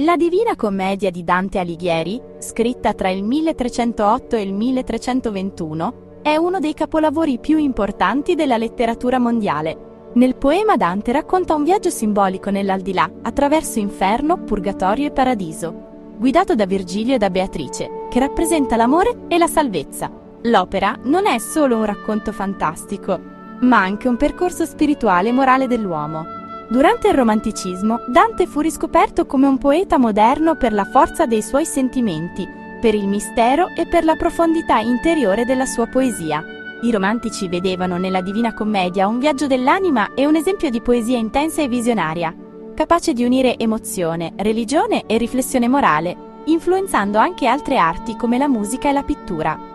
La Divina Commedia di Dante Alighieri, scritta tra il 1308 e il 1321, è uno dei capolavori più importanti della letteratura mondiale. Nel poema Dante racconta un viaggio simbolico nell'aldilà, attraverso inferno, purgatorio e paradiso, guidato da Virgilio e da Beatrice, che rappresenta l'amore e la salvezza. L'opera non è solo un racconto fantastico, ma anche un percorso spirituale e morale dell'uomo. Durante il Romanticismo, Dante fu riscoperto come un poeta moderno per la forza dei suoi sentimenti, per il mistero e per la profondità interiore della sua poesia. I romantici vedevano nella Divina Commedia un viaggio dell'anima e un esempio di poesia intensa e visionaria, capace di unire emozione, religione e riflessione morale, influenzando anche altre arti come la musica e la pittura.